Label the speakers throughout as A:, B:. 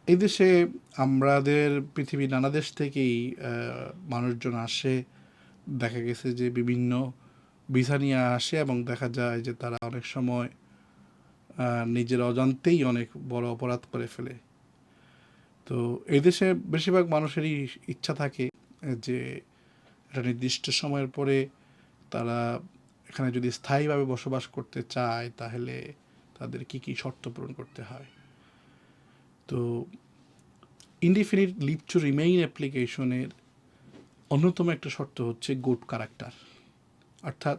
A: এই দেশে আমাদের পৃথিবীর নানা দেশ থেকেই মানুষজন আসে। দেখা গেছে যে বিভিন্ন ভিসা নিয়ে আসে এবং দেখা যায় যে তারা অনেক সময় নিজের অজান্তেই অনেক বড় অপরাধ করে ফেলে। তো এই দেশে বেশিরভাগ মানুষেরই ইচ্ছা থাকে যে একটা নির্দিষ্ট সময়ের পরে তারা এখানে যদি স্থায়ীভাবে বসবাস করতে চায় তাহলে তাদের কি কি শর্ত পূরণ করতে হয়। তো ইনডিফিনিট লিভ টু রিমেইন অ্যাপ্লিকেশনের অন্যতম একটা শর্ত হচ্ছে গুড ক্যারেক্টার। অর্থাৎ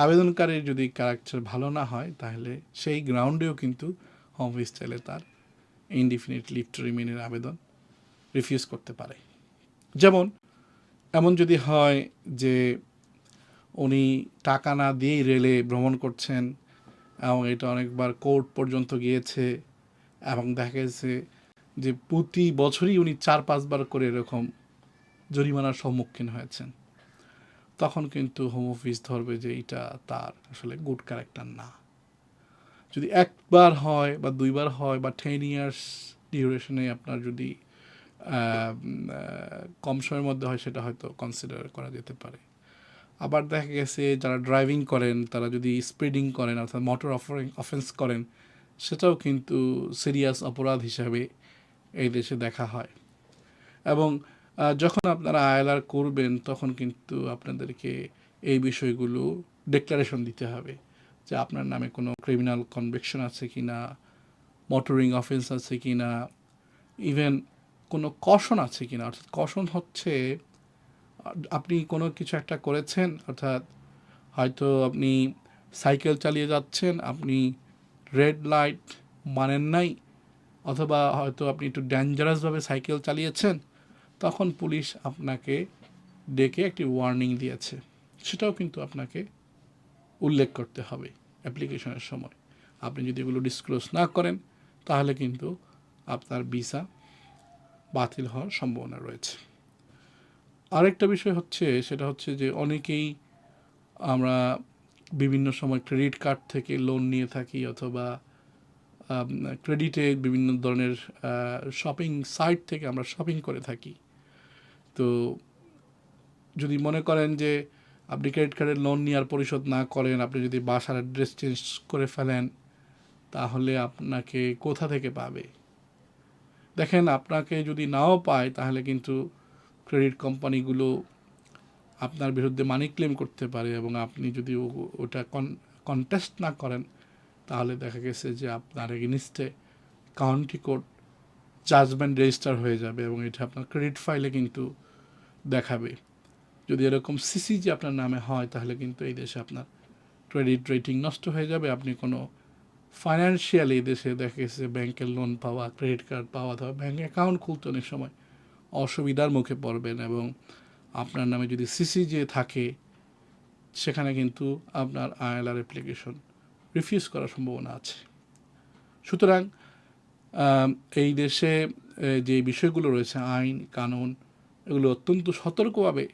A: আবেদনকারীর যদি ক্যারেক্টার ভালো না হয় তাহলে সেই গ্রাউন্ডেও কিন্তু হোম অফিস চাইলে তার ইনডিফিনিট লিভ টু রিমেইনের আবেদন রিফিউজ করতে পারে। যেমন এমন যদি হয় যে উনি টাকা না দিয়েই রেলে ভ্রমণ করছেন এবং এটা অনেকবার কোর্ট পর্যন্ত গিয়েছে এবং দেখা গেছে যে প্রতি বছরই উনি 4-5 বার করে এরকম জরিমানার সম্মুখীন হয়েছেন, তখন কিন্তু হোম অফিস ধরবে যে এটা তার আসলে গুড ক্যারেক্টার না। যদি একবার হয় বা দুইবার হয় বা 10 ইয়ার্স ডিউরেশনে আপনার যদি কম সময়ের মধ্যে হয় সেটা হয়তো কনসিডার করা যেতে পারে। আবার দেখা গেছে যারা ড্রাইভিং করেন তারা যদি স্পিডিং করেন অর্থাৎ মোটর অফেন্স করেন সেটাও কিন্তু সিরিয়াস অপরাধ হিসাবে এই দেশে দেখা হয়। এবং যখন আপনারা আইএলআর করবেন তখন কিন্তু আপনাদেরকে এই বিষয়গুলো ডিক্লারেশন দিতে হবে যে আপনার নামে কোনো ক্রিমিনাল কনভিকশন আছে কি না, মোটরিং অফেন্স আছে কি না, ইভেন কোনো কশন আছে কি না। অর্থাৎ কশন হচ্ছে আপনি কোনো কিছু একটা করেছেন, অর্থাৎ হয়তো আপনি সাইকেল চালিয়ে যাচ্ছেন, আপনি রেড লাইট মানেন নাই, অথবা হয়তো আপনি একটু ডেঞ্জারাসভাবে সাইকেল চালিয়েছেন, তখন পুলিশ আপনাকে ডেকে একটি ওয়ার্নিং দিয়েছে, সেটাও কিন্তু আপনাকে উল্লেখ করতে হবে অ্যাপ্লিকেশনের সময়। আপনি যদি এগুলো ডিসক্লোজ না করেন তাহলে কিন্তু আপনার ভিসা বাতিল হওয়ার সম্ভাবনা রয়েছে। আরেকটা বিষয় হচ্ছে সেটা হচ্ছে যে অনেকেই আমরা বিভিন্ন সময় ক্রেডিট কার্ড থেকে লোন নিয়ে থাকি অথবা ক্রেডিটে বিভিন্ন ধরনের শপিং সাইট থেকে আমরা শপিং করে থাকি। তো যদি মনে করেন যে আপনি ক্রেডিট কার্ডের লোন নেওয়ার পরিশোধ না করেন, আপনি যদি বাসার অ্যাড্রেস চেঞ্জ করে ফেলেন, তাহলে আপনাকে কোথা থেকে পাবে? দেখেন, আপনাকে যদি নাও পায় তাহলে কিন্তু ক্রেডিট কোম্পানিগুলো আপনার বিরুদ্ধে মানি ক্লেম করতে পারে এবং আপনি যদি ওটা কন্টেস্ট না করেন তাহলে দেখা গেছে যে আপনার এগেনিস্টে কাউন্টি কোর্ট জাজমেন্ট রেজিস্টার হয়ে যাবে এবং এটা আপনার ক্রেডিট ফাইলে কিন্তু দেখাবে। যদি এরকম সিসিজি আপনার নামে হয় তাহলে কিন্তু এই দেশে আপনার ক্রেডিট রেটিং নষ্ট হয়ে যাবে। আপনি কোনো ফাইন্যান্সিয়াল এই দেশে দেখা গেছে ব্যাংকের লোন পাওয়া, ক্রেডিট কার্ড পাওয়া অথবা ব্যাঙ্ক অ্যাকাউন্ট খুলতে অনেক সময় অসুবিধার মুখে পড়বেন এবং আপনার নামে যদি সিসিজি থাকে সেখানে কিন্তু আপনার আইএলআর অ্যাপ্লিকেশন রিফিউজ করার সম্ভাবনা আছে। সুতরাং এই দেশে যে বিষয়গুলো রয়েছে, আইন কানুন, এগুলো অত্যন্ত সতর্কভাবে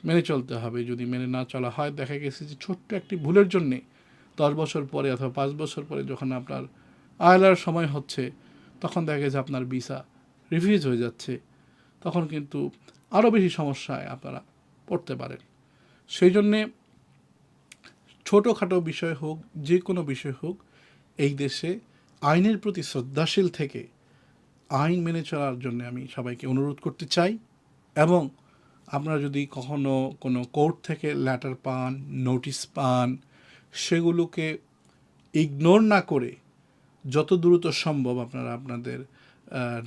A: মেনে চলতে হবে। যদি মেনে না চলা হয় দেখা গেছে যে ছোট্ট একটি ভুলের জন্যে 10 বছর পরে অথবা 5 বছর পরে যখন আপনার আইএলআর সময় হচ্ছে তখন দেখা গেছে আপনার ভিসা রিফিউজ হয়ে যাচ্ছে, তখন কিন্তু আরও বেশি সমস্যায় আপনারা পড়তে পারেন। সেই জন্যে ছোটোখাটো বিষয় হোক, যে কোনো বিষয় হোক, এই দেশে আইনের প্রতি শ্রদ্ধাশীল থেকে আইন মেনে চলার জন্য আমি সবাইকে অনুরোধ করতে চাই। এবং আপনারা যদি কখনো কোনো কোর্ট থেকে লেটার পান, নোটিশ পান, সেগুলোকে ইগনোর না করে যত দ্রুত সম্ভব আপনারা আপনাদের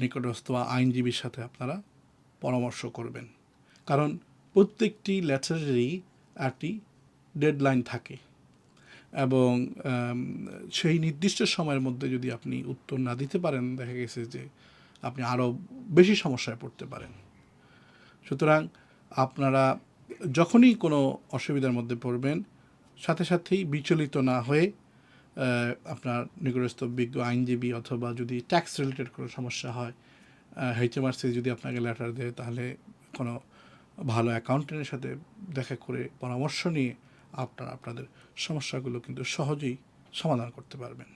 A: নিকটস্থ আইনজীবীর সাথে আপনারা পরামর্শ করবেন। কারণ প্রত্যেকটি লেটারেরই একটি ডেডলাইন থাকে এবং সেই নির্দিষ্ট সময়ের মধ্যে যদি আপনি উত্তর না দিতে পারেন দেখা গেছে যে আপনি আরও বেশি সমস্যায় পড়তে পারেন। সুতরাং আপনারা যখনই কোনো অসুবিধার মধ্যে পড়বেন সাথে সাথেই বিচলিত না হয়ে আপনার নিকটস্থ বিজ্ঞ আইনজীবী অথবা যদি ট্যাক্স রিলেটেড কোনো সমস্যা হয় HMRC যদি আপনাকে লেটার দেয় তাহলে কোনো ভালো অ্যাকাউন্টেন্টের সাথে দেখা করে পরামর্শ নিয়ে আপনারা আপনাদের সমস্যাগুলো কিন্তু সহজেই সমাধান করতে পারবেন।